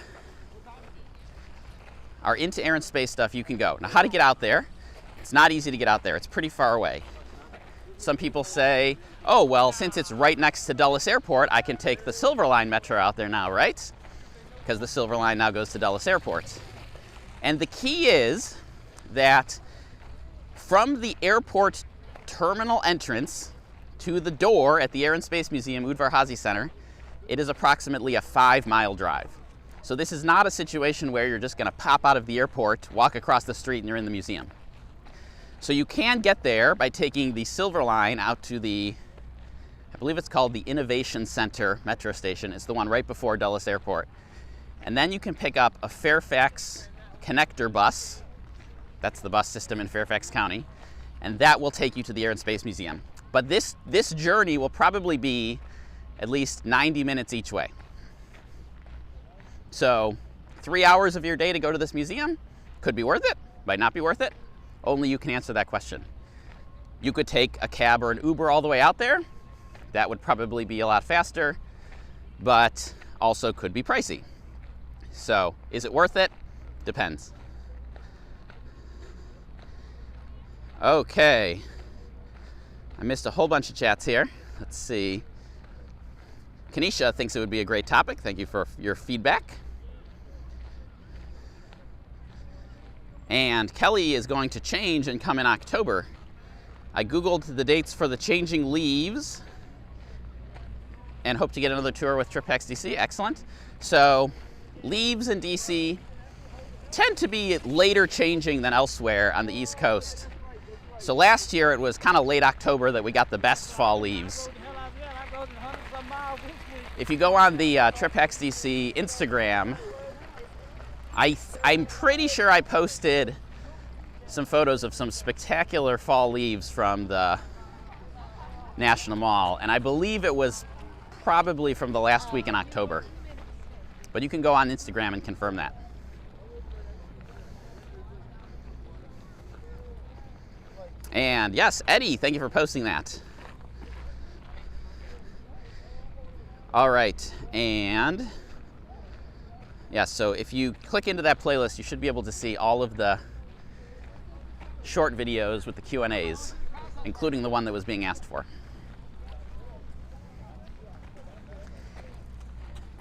are into air and space stuff, you can go. Now, how to get out there? It's not easy to get out there. It's pretty far away. Some people say, oh, well, since it's right next to Dulles Airport, I can take the Silver Line Metro out there now, right? Because the Silver Line now goes to Dulles Airport. And the key is that from the airport terminal entrance to the door at the Air and Space Museum, Udvar-Hazy Center, it is approximately a 5-mile drive. So this is not a situation where you're just going to pop out of the airport, walk across the street, and you're in the museum. So you can get there by taking the Silver Line out to the, I believe it's called the Innovation Center metro station. It's the one right before Dulles Airport. And then you can pick up a Fairfax connector bus. That's the bus system in Fairfax County. And that will take you to the Air and Space Museum. But this journey will probably be at least 90 minutes each way. So 3 hours of your day to go to this museum could be worth it, might not be worth it. Only you can answer that question. You could take a cab or an Uber all the way out there. That would probably be a lot faster, but also could be pricey. So is it worth it? Depends. Okay. I missed a whole bunch of chats here. Let's see. Kanisha thinks it would be a great topic. Thank you for your feedback. And Kelly is going to change and come in October. I Googled the dates for the changing leaves and hope to get another tour with TripHacks DC. Excellent. So leaves in DC tend to be later changing than elsewhere on the East Coast. So last year it was kind of late October that we got the best fall leaves. If you go on the TripHacks DC Instagram, I'm pretty sure I posted some photos of some spectacular fall leaves from the National Mall, and I believe it was probably from the last week in October. But you can go on Instagram and confirm that. And yes, Eddie, thank you for posting that. All right, and yeah, so if you click into that playlist, you should be able to see all of the short videos with the Q&As, including the one that was being asked for.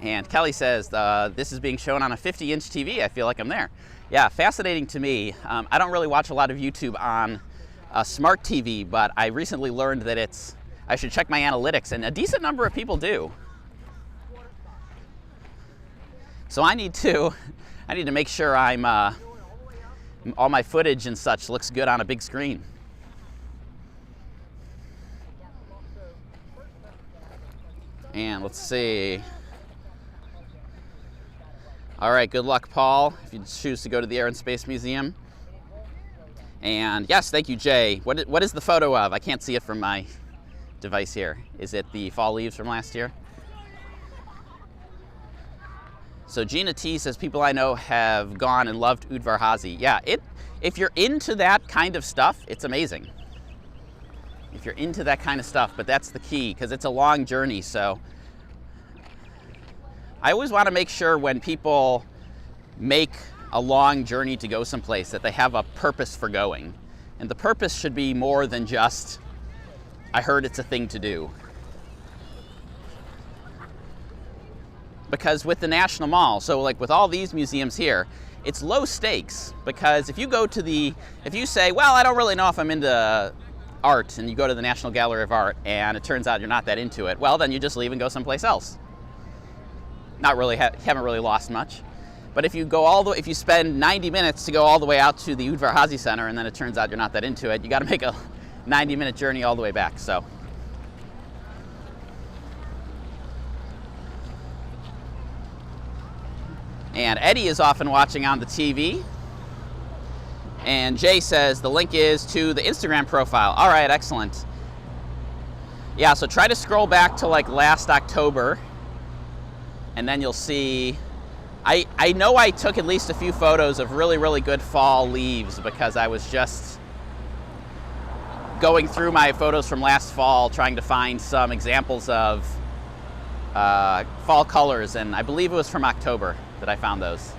And Kelly says, this is being shown on a 50-inch TV. I feel like I'm there. Yeah, fascinating to me. I don't really watch a lot of YouTube on a smart TV, but I recently learned that I should check my analytics, and a decent number of people do. So I need to make sure all my footage and such looks good on a big screen. And let's see. All right, good luck, Paul, if you choose to go to the Air and Space Museum. And yes, thank you, Jay. What is the photo of? I can't see it from my device here. Is it the fall leaves from last year? So Gina T says, people I know have gone and loved Udvar-Hazy. Yeah, if you're into that kind of stuff, it's amazing. If you're into that kind of stuff, but that's the key, because it's a long journey. So I always want to make sure when people make a long journey to go someplace that they have a purpose for going. And the purpose should be more than just, I heard it's a thing to do. Because with the National Mall, so like with all these museums here, it's low stakes, because if you say, well, I don't really know if I'm into art, and you go to the National Gallery of Art and it turns out you're not that into it, well, then you just leave and go someplace else. Not really, haven't really lost much. But if you spend 90 minutes to go all the way out to the Udvar-Hazy Center and then it turns out you're not that into it, you got to make a 90-minute journey all the way back. So. And Eddie is often watching on the TV. And Jay says the link is to the Instagram profile. All right, excellent. Yeah, so try to scroll back to like last October, and then you'll see, I know I took at least a few photos of really, really good fall leaves because I was just going through my photos from last fall trying to find some examples of fall colors, and I believe it was from October that I found those.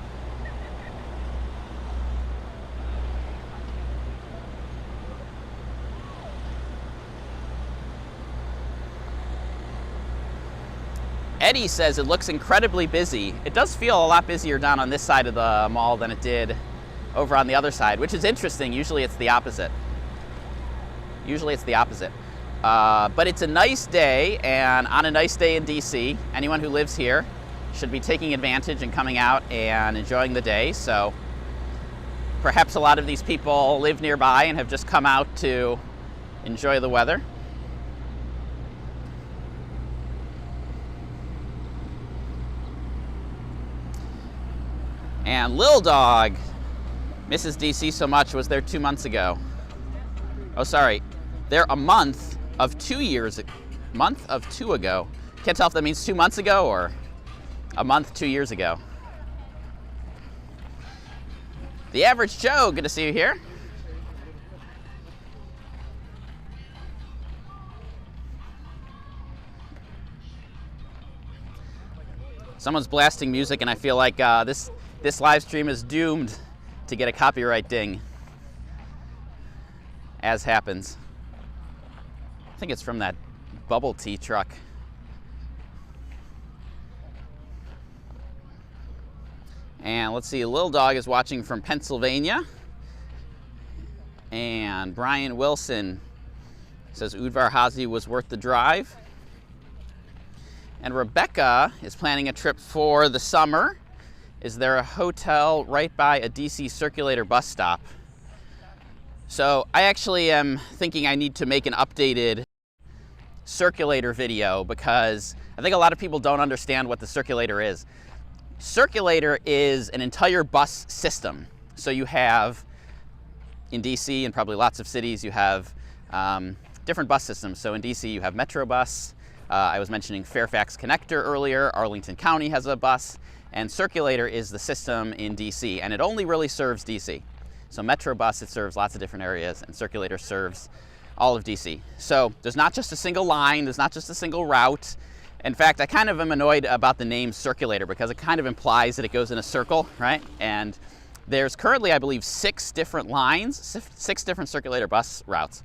Eddie says it looks incredibly busy. It does feel a lot busier down on this side of the mall than it did over on the other side, which is interesting. Usually it's the opposite. But it's a nice day, and on a nice day in DC, anyone who lives here should be taking advantage and coming out and enjoying the day. So perhaps a lot of these people live nearby and have just come out to enjoy the weather. And Lil Dog misses DC so much, was there 2 months ago. Oh, sorry. There a month of 2 years, month of 2 ago. Can't tell if that means 2 months ago or a month 2 years ago. The Average Joe, good to see you here. Someone's blasting music, and I feel like this live stream is doomed to get a copyright ding, as happens. I think it's from that bubble tea truck. And let's see, Lil Dog is watching from Pennsylvania. And Brian Wilson says Udvar-Hazy was worth the drive. And Rebecca is planning a trip for the summer. Is there a hotel right by a DC circulator bus stop? So I actually am thinking I need to make an updated circulator video because I think a lot of people don't understand what the circulator is. Circulator is an entire bus system. So you have, in DC and probably lots of cities, you have different bus systems. So in DC you have Metrobus. I was mentioning Fairfax Connector earlier. Arlington County has a bus. And Circulator is the system in DC, and it only really serves DC. So Metrobus, it serves lots of different areas, and Circulator serves all of DC. So there's not just a single line, there's not just a single route. In fact, I kind of am annoyed about the name Circulator because it kind of implies that it goes in a circle, right? And there's currently, I believe, 6 different lines, 6 different Circulator bus routes.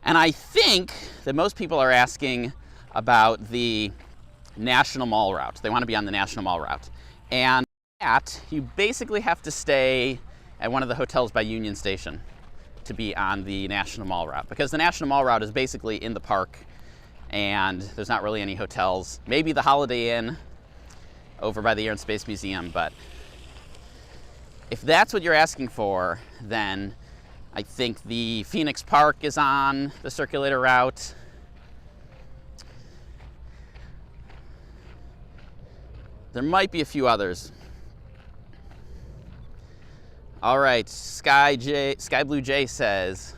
And I think that most people are asking about the National Mall route. They want to be on the National Mall route. And that, you basically have to stay at one of the hotels by Union Station to be on the National Mall route, because the National Mall route is basically in the park and there's not really any hotels. Maybe the Holiday Inn over by the Air and Space Museum, but if that's what you're asking for, then I think the Phoenix Park is on the Circulator route. There might be a few others. All right, Sky Blue J says,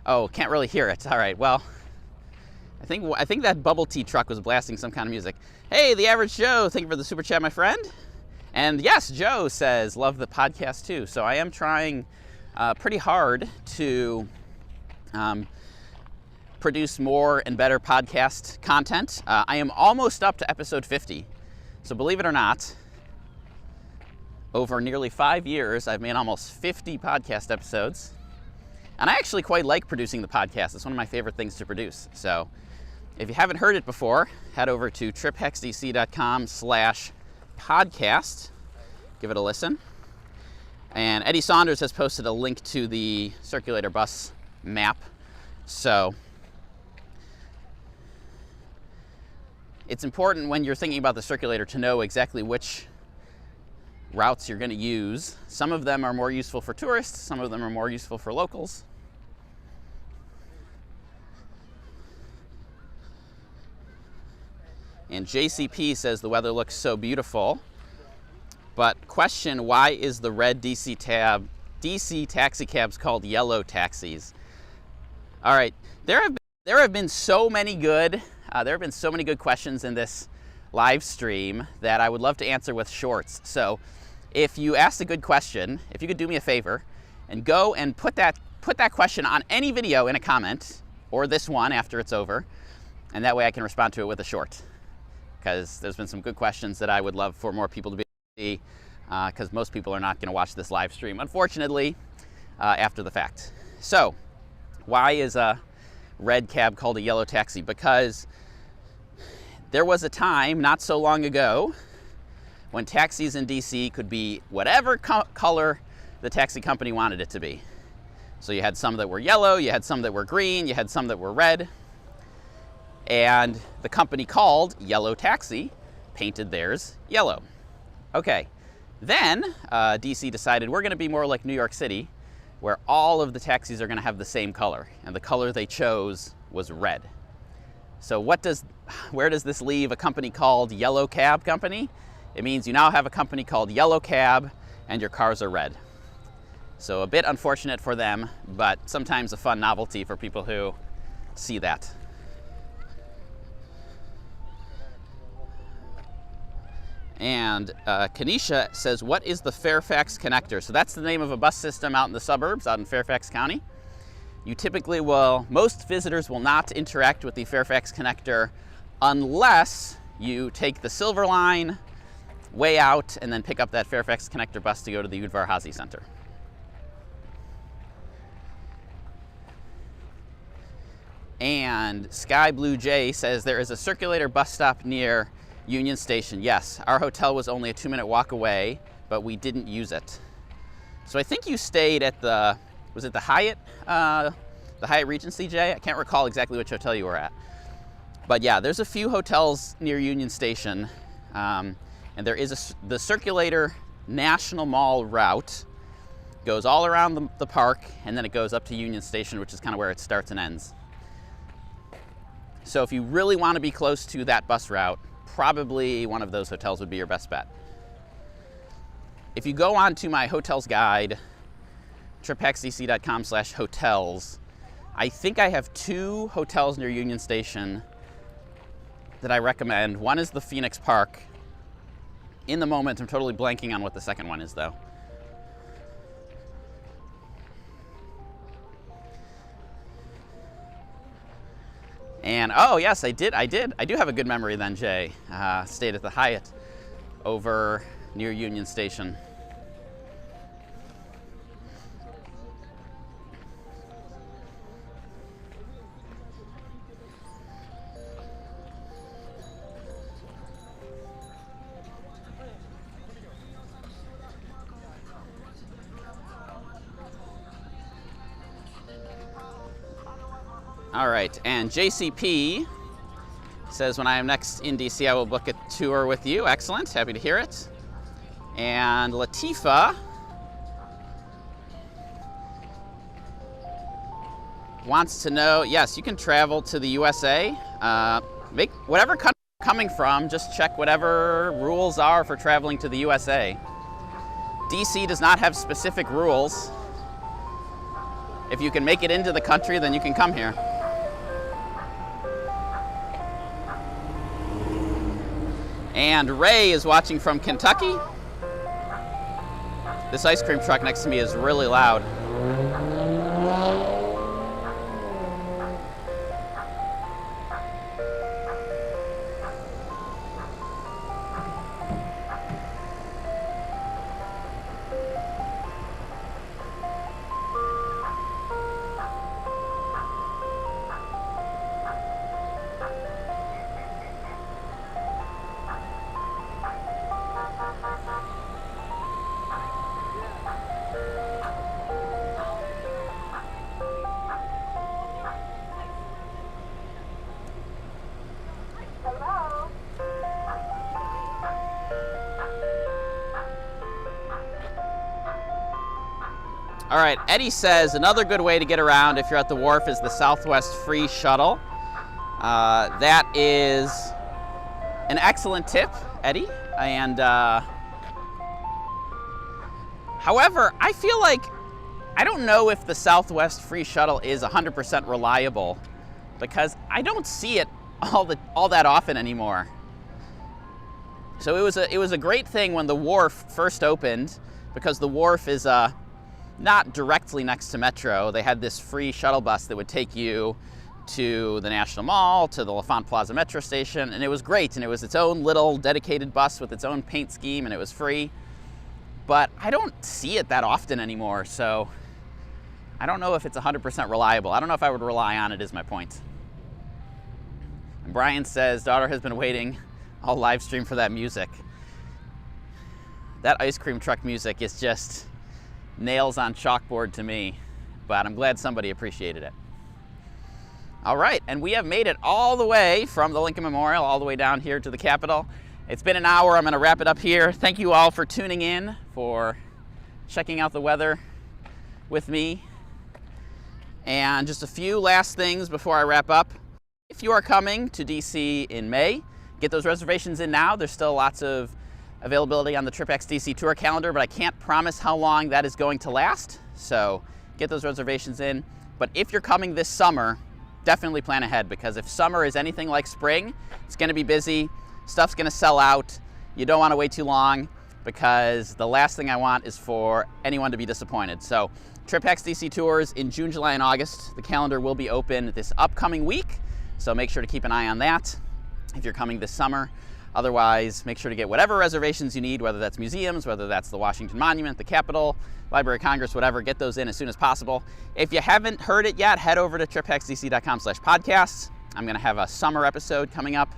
oh, can't really hear it. All right, well, I think that bubble tea truck was blasting some kind of music. Hey, The Average Joe, thank you for the super chat, my friend. And yes, Joe says, love the podcast too. So I am trying pretty hard to produce more and better podcast content. I am almost up to episode 50. So believe it or not, over nearly 5 years, I've made almost 50 podcast episodes. And I actually quite like producing the podcast. It's one of my favorite things to produce. So if you haven't heard it before, head over to triphexdc.com/podcast. Give it a listen. And Eddie Saunders has posted a link to the Circulator bus map. So it's important when you're thinking about the Circulator to know exactly which routes you're going to use. Some of them are more useful for tourists, some of them are more useful for locals. And JCP says the weather looks so beautiful, but question, why is the red DC taxi cabs called yellow taxis? All right, there have been There have been so many good questions in this live stream that I would love to answer with shorts. So if you asked a good question, if you could do me a favor and go and put that question on any video in a comment, or this one after it's over, and that way I can respond to it with a short. Because there's been some good questions that I would love for more people to be able to see, because most people are not going to watch this live stream, unfortunately, after the fact. So why is a red cab called a yellow taxi? Because there was a time not so long ago when taxis in DC could be whatever color the taxi company wanted it to be. So you had some that were yellow, you had some that were green, you had some that were red. And the company called Yellow Taxi painted theirs yellow. Okay, then DC decided we're going to be more like New York City, where all of the taxis are going to have the same color, and the color they chose was red. So where does this leave a company called Yellow Cab Company? It means you now have a company called Yellow Cab, and your cars are red. So a bit unfortunate for them, but sometimes a fun novelty for people who see that. And Kanisha says, what is the Fairfax Connector? So that's the name of a bus system out in the suburbs, out in Fairfax County. You typically most visitors will not interact with the Fairfax Connector unless you take the Silver Line way out and then pick up that Fairfax Connector bus to go to the Udvar-Hazy Center. And Sky Blue Jay says there is a circulator bus stop near Union Station. Yes, our hotel was only a 2-minute walk away, but we didn't use it. So I think you stayed at was it the Hyatt Regency, Jay? I can't recall exactly which hotel you were at. But yeah, there's a few hotels near Union Station, and there is the Circulator National Mall route. Goes all around the park, and then it goes up to Union Station, which is kind of where it starts and ends. So if you really want to be close to that bus route, probably one of those hotels would be your best bet. If you go on to my hotels guide, triphacksdc.com/hotels, I think I have 2 hotels near Union Station that I recommend. One is the Phoenix Park. In the moment, I'm totally blanking on what the second one is, though. And oh yes, I do have a good memory then, Jay. Stayed at the Hyatt over near Union Station. All right, and JCP says, when I am next in DC, I will book a tour with you. Excellent, happy to hear it. And Latifa wants to know, yes, you can travel to the USA. Make whatever country you're coming from, just check whatever rules are for traveling to the USA. DC does not have specific rules. If you can make it into the country, then you can come here. And Ray is watching from Kentucky. This ice cream truck next to me is really loud. All right, Eddie says another good way to get around if you're at the Wharf is the Southwest Free Shuttle. That is an excellent tip, Eddie. And however, I feel like I don't know if the Southwest Free Shuttle is 100% reliable because I don't see it all that often anymore. So it was a great thing when the Wharf first opened, because the Wharf is not directly next to Metro. They had this free shuttle bus that would take you to the National Mall, to the LaFont Plaza Metro station, and it was great. And it was its own little dedicated bus with its own paint scheme, and it was free. But I don't see it that often anymore, so I don't know if it's 100% reliable. I don't know if I would rely on it, is my point. And Brian says, daughter has been waiting all live stream for that music. That ice cream truck music is just nails on chalkboard to me, but I'm glad somebody appreciated it. All right, and we have made it all the way from the Lincoln Memorial all the way down here to the Capitol. It's been an hour. I'm going to wrap it up here. Thank you all for tuning in, for checking out the weather with me. And just a few last things before I wrap up. If you are coming to DC in May, get those reservations in now. There's still lots of availability on the TripX DC tour calendar, but I can't promise how long that is going to last. So get those reservations in. But if you're coming this summer, definitely plan ahead, because if summer is anything like spring, it's going to be busy. Stuff's going to sell out. You don't want to wait too long, because the last thing I want is for anyone to be disappointed. So TripX DC tours in June, July, and August. The calendar will be open this upcoming week, so make sure to keep an eye on that if you're coming this summer. Otherwise, make sure to get whatever reservations you need, whether that's museums, whether that's the Washington Monument, the Capitol, Library of Congress, whatever. Get those in as soon as possible. If you haven't heard it yet, head over to tripxdc.com/podcasts. I'm going to have a summer episode coming up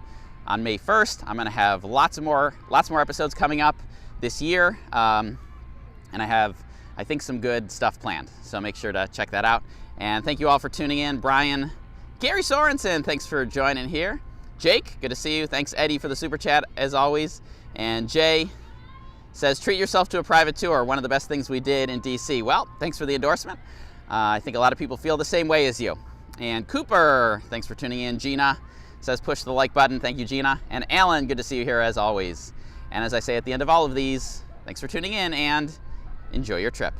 on May 1st. I'm going to have lots more episodes coming up this year, and I have, I think, some good stuff planned. So make sure to check that out. And thank you all for tuning in. Brian, Gary Sorensen, thanks for joining here. Jake, good to see you. Thanks, Eddie, for the super chat, as always. And Jay says, treat yourself to a private tour, one of the best things we did in DC. Well, thanks for the endorsement. I think a lot of people feel the same way as you. And Cooper, thanks for tuning in. Gina says, push the like button. Thank you, Gina. And Alan, good to see you here, as always. And as I say at the end of all of these, thanks for tuning in, and enjoy your trip.